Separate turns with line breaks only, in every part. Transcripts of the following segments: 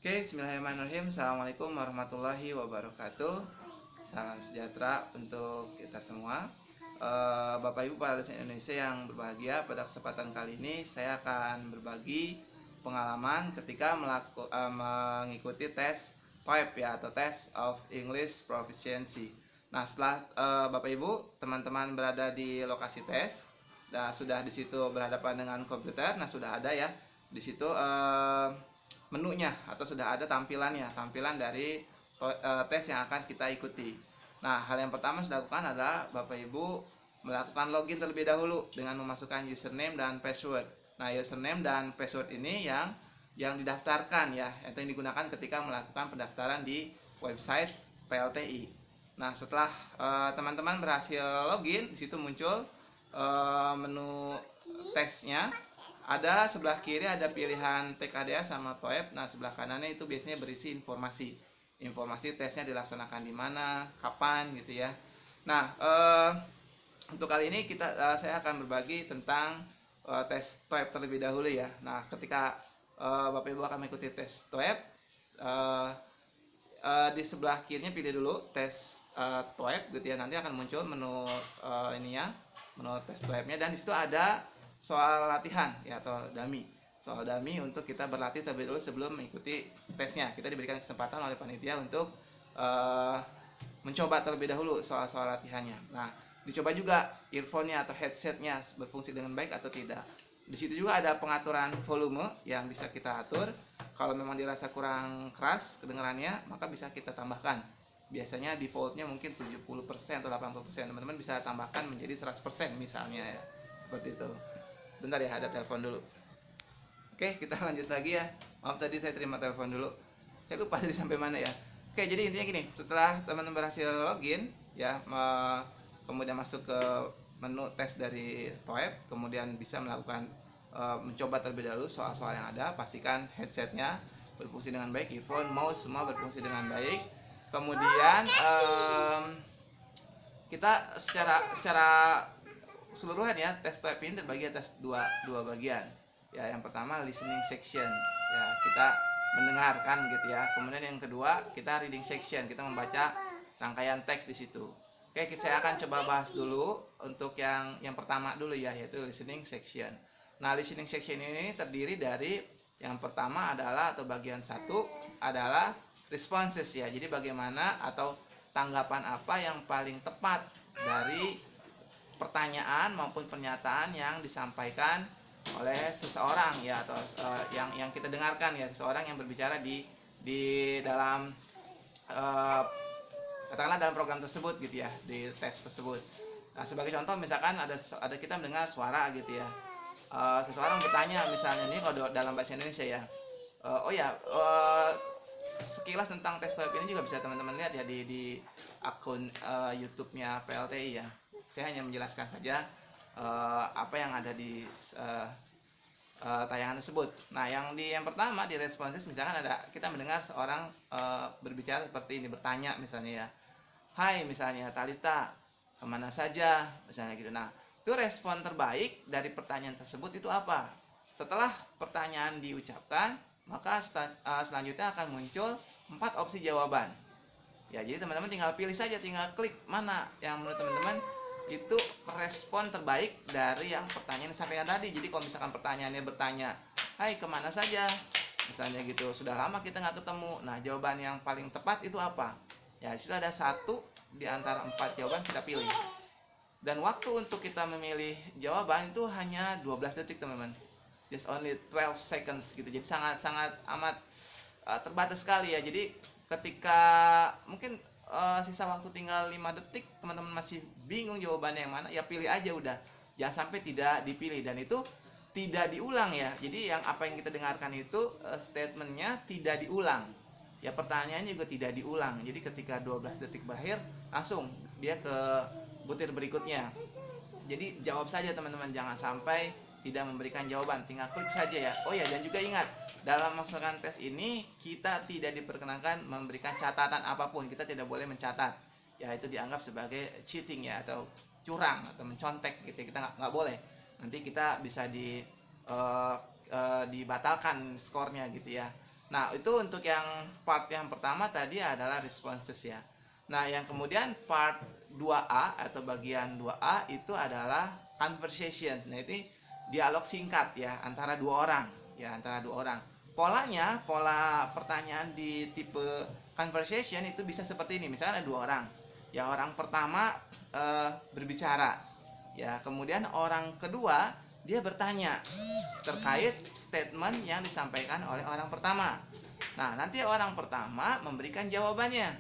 Oke, bismillahirrahmanirrahim. Assalamualaikum warahmatullahi wabarakatuh. Salam sejahtera untuk kita semua. Bapak Ibu para dosen Indonesia yang berbahagia, pada kesempatan kali ini saya akan berbagi pengalaman ketika mengikuti tes TOEFL ya, atau Test of English Proficiency. Nah, setelah Bapak Ibu teman-teman berada di lokasi tes dan sudah di situ berhadapan dengan komputer, nah sudah ada ya di situ menunya atau sudah ada tampilan dari tes yang akan kita ikuti. Nah, hal yang pertama yang harus dilakukan adalah Bapak Ibu melakukan login terlebih dahulu dengan memasukkan username dan password. Nah, username dan password ini yang didaftarkan ya, atau yang digunakan ketika melakukan pendaftaran di website PLTI. Nah, setelah teman-teman berhasil login, di situ muncul menu tesnya. Ada sebelah kiri ada pilihan TKDA sama TOEFL. Nah, sebelah kanannya itu biasanya berisi informasi tesnya dilaksanakan di mana, kapan gitu ya. Nah, untuk kali ini saya akan berbagi tentang tes TOEFL terlebih dahulu ya. Nah, ketika Bapak Ibu akan mengikuti tes TOEFL, di sebelah kirinya pilih dulu tes TOEFL gitu ya. Nanti akan muncul menu menu tes TOEFL-nya, dan di situ ada soal latihan ya, atau soal dummy untuk kita berlatih terlebih dahulu sebelum mengikuti tesnya. Kita diberikan kesempatan oleh panitia untuk mencoba terlebih dahulu soal-soal latihannya. Nah, dicoba juga earphone-nya atau headset-nya berfungsi dengan baik atau tidak. Di situ juga ada pengaturan volume yang bisa kita atur. Kalau memang dirasa kurang keras kedengarannya, maka bisa kita tambahkan. Biasanya defaultnya mungkin 70% atau 80%. Teman-teman bisa tambahkan menjadi 100% misalnya ya. Seperti itu. Bentar ya, ada telepon dulu. Oke, kita lanjut lagi ya. Maaf tadi saya terima telepon dulu. Saya lupa tadi sampai mana ya. Oke, jadi intinya gini, setelah teman-teman berhasil login ya, kemudian masuk ke menu tes dari TOEFL, kemudian bisa melakukan mencoba terlebih dahulu soal-soal yang ada. Pastikan headsetnya berfungsi dengan baik, earphone, mouse semua berfungsi dengan baik. Kemudian kita secara keseluruhan ya, tes TOEFL ini terbagi atas dua bagian ya. Yang pertama listening section ya, kita mendengarkan gitu ya. Kemudian yang kedua kita reading section, kita membaca rangkaian teks di situ. Oke, saya akan coba bahas dulu untuk yang pertama dulu ya, yaitu listening section. Nah, listening section ini terdiri dari yang pertama adalah, atau bagian satu adalah responses ya. Jadi bagaimana atau tanggapan apa yang paling tepat dari pertanyaan maupun pernyataan yang disampaikan oleh seseorang ya, atau yang kita dengarkan ya, seseorang yang berbicara di dalam katakanlah dalam program tersebut gitu ya, di teks tersebut. Nah, sebagai contoh misalkan ada kita mendengar suara gitu ya, seseorang bertanya misalnya, ini kalau dalam bahasa Indonesia ya, sekilas tentang tes TOEFL ini juga bisa teman-teman lihat ya di akun YouTube-nya PLTI ya. Saya hanya menjelaskan saja apa yang ada di tayangan tersebut. Nah, yang pertama di responses, misalkan kita mendengar seorang berbicara seperti ini, bertanya misalnya ya, hai misalnya Talita, kemana saja misalnya gitu. Nah, itu respon terbaik dari pertanyaan tersebut itu apa? Setelah pertanyaan diucapkan, maka selanjutnya akan muncul 4 opsi jawaban ya. Jadi teman-teman tinggal pilih saja, tinggal klik mana yang menurut teman-teman itu respon terbaik dari yang pertanyaan disampaikan tadi. Jadi kalau misalkan pertanyaannya bertanya, hai kemana saja misalnya gitu, sudah lama kita nggak ketemu, nah jawaban yang paling tepat itu apa ya? Disitu ada satu di antara 4 jawaban, kita pilih, dan waktu untuk kita memilih jawaban itu hanya 12 detik teman-teman, just only 12 seconds gitu. Jadi sangat amat terbatas sekali ya. Jadi ketika mungkin sisa waktu tinggal 5 detik, teman-teman masih bingung jawabannya yang mana, ya pilih aja udah, jangan sampai tidak dipilih. Dan itu tidak diulang ya. Jadi yang apa yang kita dengarkan itu statementnya tidak diulang ya, pertanyaannya juga tidak diulang. Jadi ketika 12 detik berakhir, langsung dia ke butir berikutnya. Jadi jawab saja teman-teman, jangan sampai tidak memberikan jawaban, tinggal klik saja ya. Oh ya, dan juga ingat, dalam melaksanakan tes ini kita tidak diperkenankan memberikan catatan apapun. Kita tidak boleh mencatat ya, itu dianggap sebagai cheating ya, atau curang atau mencontek gitu. Kita nggak boleh, nanti kita bisa dibatalkan skornya gitu ya. Nah, itu untuk yang part yang pertama tadi adalah responses ya. Nah, yang kemudian part 2A atau bagian 2A itu adalah conversation. Nah, itu dialog singkat ya antara dua orang, ya antara dua orang. Polanya, pola pertanyaan di tipe conversation itu bisa seperti ini. Misalnya ada dua orang. Ya, orang pertama berbicara. Ya, kemudian orang kedua dia bertanya terkait statement yang disampaikan oleh orang pertama. Nah, nanti orang pertama memberikan jawabannya.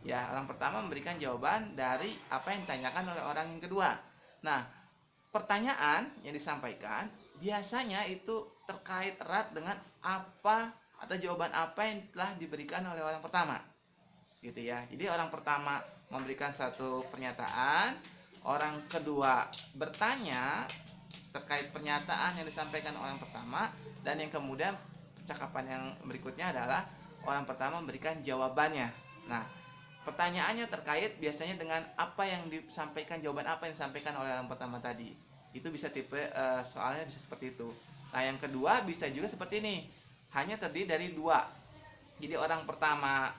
Ya, orang pertama memberikan jawaban dari apa yang ditanyakan oleh orang yang kedua. Nah, pertanyaan yang disampaikan biasanya itu terkait erat dengan apa atau jawaban apa yang telah diberikan oleh orang pertama. Gitu ya. Jadi orang pertama memberikan satu pernyataan, orang kedua bertanya terkait pernyataan yang disampaikan orang pertama, dan yang kemudian percakapan yang berikutnya adalah orang pertama memberikan jawabannya. Nah, pertanyaannya terkait biasanya dengan apa yang disampaikan, jawaban apa yang disampaikan oleh orang pertama tadi. Itu bisa tipe soalnya bisa seperti itu. Nah, yang kedua bisa juga seperti ini, hanya terdiri dari dua. Jadi orang pertama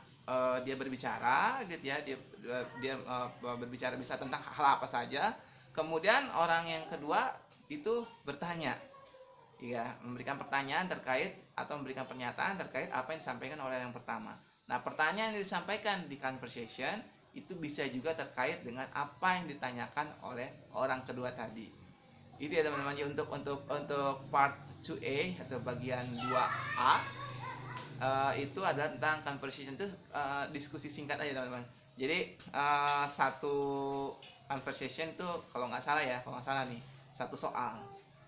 dia berbicara gitu ya, dia berbicara bisa tentang hal apa saja. Kemudian orang yang kedua itu bertanya, ya, memberikan pertanyaan terkait atau memberikan pernyataan terkait apa yang disampaikan oleh yang pertama. Nah, pertanyaan yang disampaikan di conversation itu bisa juga terkait dengan apa yang ditanyakan oleh orang kedua tadi. Itu ya teman-teman, untuk part 2A atau bagian 2A itu adalah tentang conversation, itu diskusi singkat aja teman-teman. Jadi satu conversation itu kalau nggak salah nih, satu soal.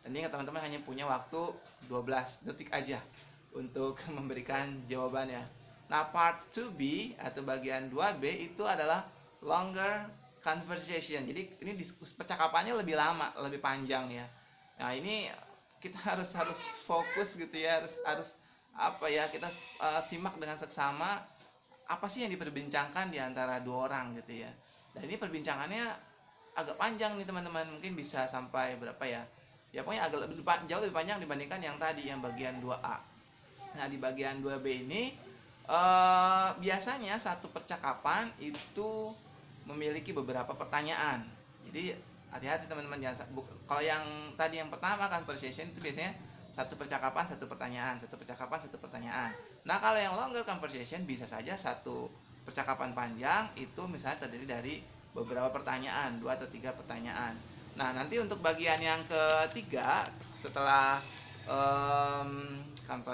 Dan ini teman-teman hanya punya waktu 12 detik aja untuk memberikan jawabannya. Nah, part 2B atau bagian 2B itu adalah longer conversation. Jadi ini diskusi percakapannya lebih lama, lebih panjang ya. Nah, ini kita harus fokus gitu ya, harus apa ya, kita simak dengan seksama apa sih yang diperbincangkan di antara dua orang gitu ya. Dan ini perbincangannya agak panjang nih teman-teman, mungkin bisa sampai berapa ya, pokoknya jauh lebih panjang dibandingkan yang tadi yang bagian 2A. Nah, di bagian 2B ini biasanya satu percakapan itu memiliki beberapa pertanyaan. Jadi hati-hati teman-teman, kalau yang tadi yang pertama conversation itu biasanya satu percakapan satu pertanyaan, satu percakapan satu pertanyaan. Nah, kalau yang longer conversation bisa saja satu percakapan panjang itu misalnya terdiri dari beberapa pertanyaan, 2 atau 3 pertanyaan. Nah, nanti untuk bagian yang ketiga setelah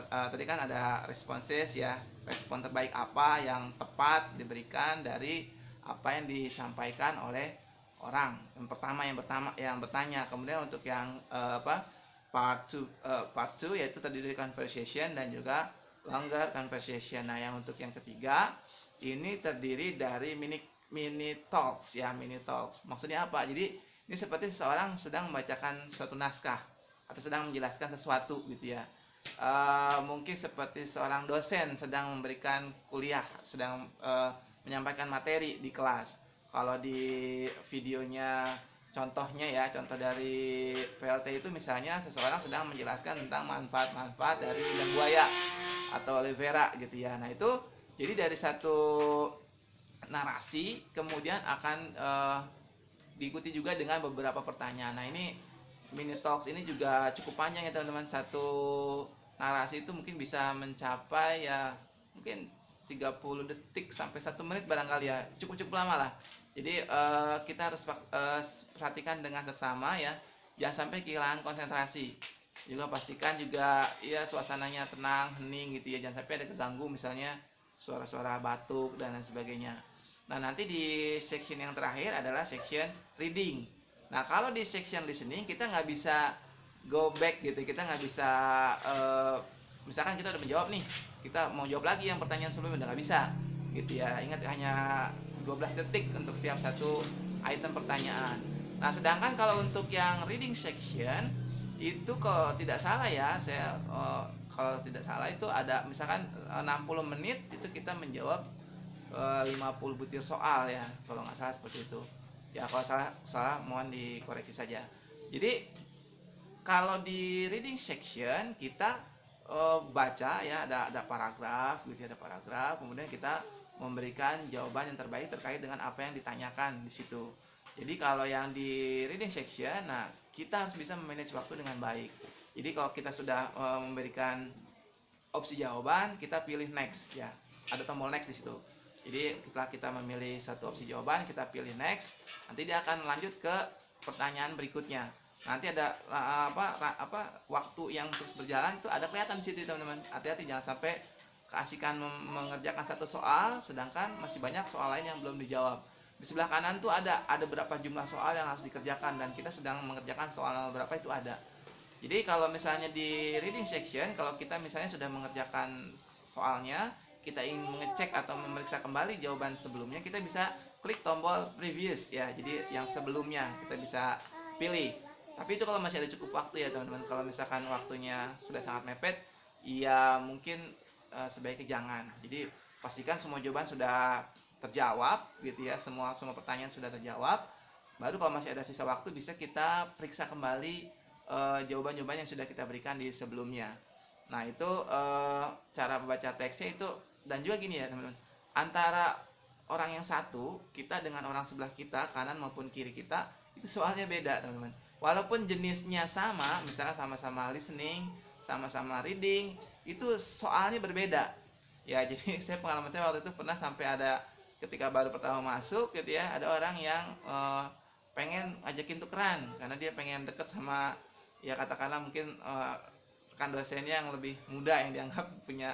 tadi kan ada responses ya, respon terbaik apa yang tepat diberikan dari apa yang disampaikan oleh orang yang pertama yang bertanya. Kemudian untuk yang part 2 yaitu terdiri dari conversation dan juga longer conversation. Nah, yang untuk yang ketiga ini terdiri dari mini talks ya, mini talks. Maksudnya apa? Jadi ini seperti seseorang sedang membacakan suatu naskah atau sedang menjelaskan sesuatu gitu ya. Mungkin seperti seorang dosen sedang memberikan kuliah, sedang menyampaikan materi di kelas. Kalau di videonya, contoh dari PLT itu misalnya seseorang sedang menjelaskan tentang manfaat-manfaat dari lidah buaya atau aloe vera gitu ya. Nah, itu jadi dari satu narasi kemudian akan diikuti juga dengan beberapa pertanyaan. Nah, ini mini talks ini juga cukup panjang ya teman-teman. Satu narasi itu mungkin bisa mencapai ya mungkin 30 detik sampai 1 menit barangkali ya, cukup lama lah. Jadi kita harus perhatikan dengan seksama ya, jangan sampai kehilangan konsentrasi. Juga pastikan juga ya suasananya tenang, hening gitu ya, jangan sampai ada keganggu misalnya suara-suara batuk dan lain sebagainya. Nah, nanti di section yang terakhir adalah section reading. Nah, kalau di section listening kita nggak bisa go back gitu, kita nggak bisa misalkan kita udah menjawab nih, kita mau jawab lagi yang pertanyaan sebelumnya, udah nggak bisa gitu ya. Ingat, hanya 12 detik untuk setiap satu item pertanyaan. Nah, sedangkan kalau untuk yang reading section itu kalau tidak salah ya, kalau tidak salah itu ada misalkan 60 menit itu kita menjawab 50 butir soal ya, kalau nggak salah seperti itu ya. Kalau salah mohon dikoreksi saja. Jadi kalau di reading section kita baca ya, ada paragraf gitu ya, ada paragraf, kemudian kita memberikan jawaban yang terbaik terkait dengan apa yang ditanyakan di situ. Jadi kalau yang di reading section, nah kita harus bisa memanage waktu dengan baik. Jadi kalau kita sudah memberikan opsi jawaban, kita pilih next ya, ada tombol next di situ. Jadi setelah kita memilih satu opsi jawaban, kita pilih next, nanti dia akan lanjut ke pertanyaan berikutnya. Nanti ada waktu yang terus berjalan itu ada kelihatan di situ teman-teman. Hati-hati jangan sampai keasikan mengerjakan satu soal sedangkan masih banyak soal lain yang belum dijawab. Di sebelah kanan tuh ada berapa jumlah soal yang harus dikerjakan dan kita sedang mengerjakan soal berapa itu ada. Jadi kalau misalnya di reading section, kalau kita misalnya sudah mengerjakan soalnya, kita ingin mengecek atau memeriksa kembali jawaban sebelumnya, kita bisa klik tombol previous ya. Jadi yang sebelumnya kita bisa pilih. Tapi itu kalau masih ada cukup waktu ya teman-teman. Kalau misalkan waktunya sudah sangat mepet, ya mungkin sebaiknya jangan. Jadi pastikan semua jawaban sudah terjawab gitu ya, semua pertanyaan sudah terjawab. Baru kalau masih ada sisa waktu bisa kita periksa kembali jawaban-jawaban yang sudah kita berikan di sebelumnya. Nah itu cara membaca teksnya itu. Dan juga gini ya teman-teman, antara orang yang satu kita dengan orang sebelah kita, kanan maupun kiri kita, itu soalnya beda teman-teman. Walaupun jenisnya sama, misalkan sama-sama listening, sama-sama reading, itu soalnya berbeda ya. Jadi pengalaman saya waktu itu pernah sampai ada ketika baru pertama masuk gitu ya, ada orang yang pengen ajakin tukeran karena dia pengen deket sama ya katakanlah mungkin rekan dosennya yang lebih muda yang dianggap punya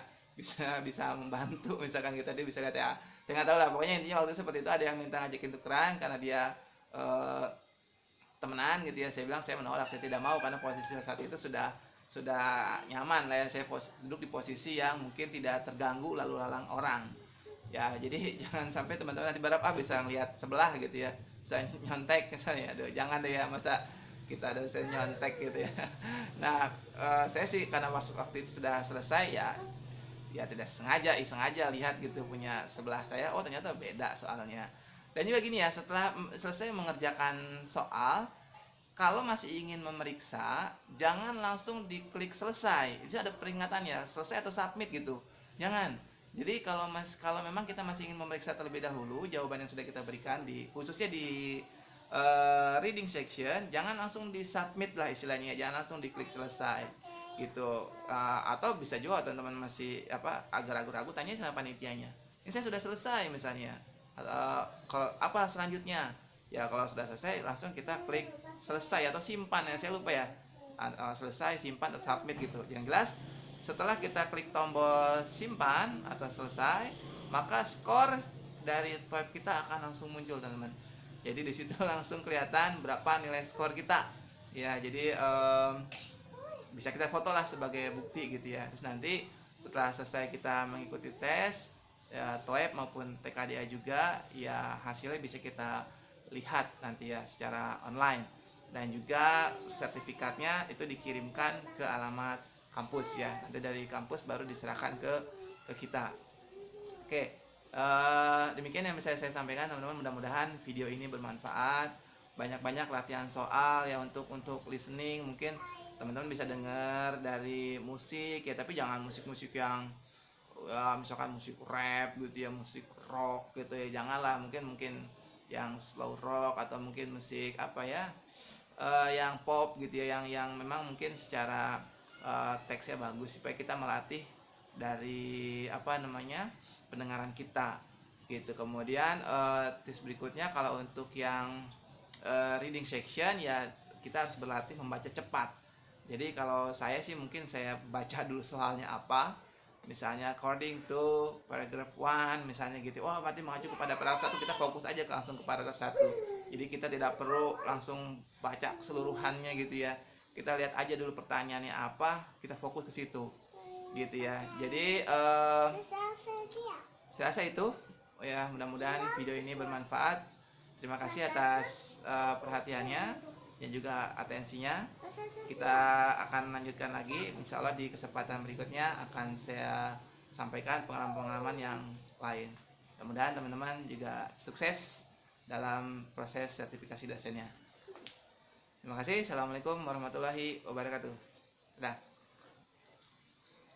bisa membantu misalkan kita, dia bisa kata ya, saya nggak tahu lah, pokoknya intinya waktu itu seperti itu, ada yang minta ngajakin tukeran karena dia temenan gitu ya. Saya bilang saya menolak, saya tidak mau karena posisi saat itu sudah nyaman lah ya, saya duduk di posisi yang mungkin tidak terganggu lalu lalang orang ya. Jadi jangan sampai teman-teman nanti berapa bisa ngelihat sebelah gitu ya, bisa nyontek misalnya. Aduh, jangan deh ya, masa kita dosen nyontek gitu ya. Nah saya sih karena waktu itu sudah selesai ya tidak sengaja iseng aja lihat gitu punya sebelah saya, oh ternyata beda soalnya. Dan juga gini ya, setelah selesai mengerjakan soal, kalau masih ingin memeriksa, jangan langsung diklik selesai. Itu ada peringatannya, selesai atau submit gitu. Jangan. Jadi kalau memang kita masih ingin memeriksa terlebih dahulu jawaban yang sudah kita berikan khususnya di reading section, jangan langsung di submit lah istilahnya, jangan langsung diklik selesai gitu. Atau bisa juga teman-teman masih agak ragu-ragu, tanya sama panitianya, ini saya sudah selesai misalnya, kalau apa selanjutnya ya. Kalau sudah selesai langsung kita klik selesai atau simpan ya, saya lupa ya, selesai, simpan, atau submit gitu. Yang jelas setelah kita klik tombol simpan atau selesai, maka skor dari web kita akan langsung muncul teman-teman. Jadi di situ langsung kelihatan berapa nilai skor kita ya. Jadi bisa kita foto lah sebagai bukti gitu ya. Terus nanti setelah selesai kita mengikuti tes ya, TOEIC maupun TKDA juga ya, hasilnya bisa kita lihat nanti ya secara online. Dan juga sertifikatnya itu dikirimkan ke alamat kampus ya. Nanti dari kampus baru diserahkan ke kita. Oke, demikian yang bisa saya sampaikan teman-teman. Mudah-mudahan video ini bermanfaat. Banyak-banyak latihan soal ya untuk listening. Mungkin teman-teman bisa dengar dari musik ya, tapi jangan musik-musik yang ya, misalkan musik rap gitu ya, musik rock gitu ya, janganlah. Mungkin yang slow rock atau mungkin musik yang pop gitu ya, yang memang mungkin secara teksnya bagus, supaya kita melatih dari pendengaran kita gitu. Kemudian tips berikutnya, kalau untuk yang reading section ya, kita harus berlatih membaca cepat. Jadi kalau saya sih mungkin saya baca dulu soalnya apa, misalnya according to paragraph 1 misalnya gitu. Oh berarti mengacu kepada paragraf 1, kita fokus aja langsung ke paragraf 1. Jadi kita tidak perlu langsung baca keseluruhannya gitu ya. Kita lihat aja dulu pertanyaannya apa, kita fokus ke situ gitu ya. Jadi saya rasa itu ya, mudah-mudahan video ini bermanfaat. Terima kasih atas perhatiannya dan juga atensinya. Kita akan lanjutkan lagi, insya Allah di kesempatan berikutnya akan saya sampaikan pengalaman-pengalaman yang lain. Mudah-mudahan teman-teman juga sukses dalam proses sertifikasi dosennya. Terima kasih. Assalamualaikum warahmatullahi wabarakatuh. Dadah.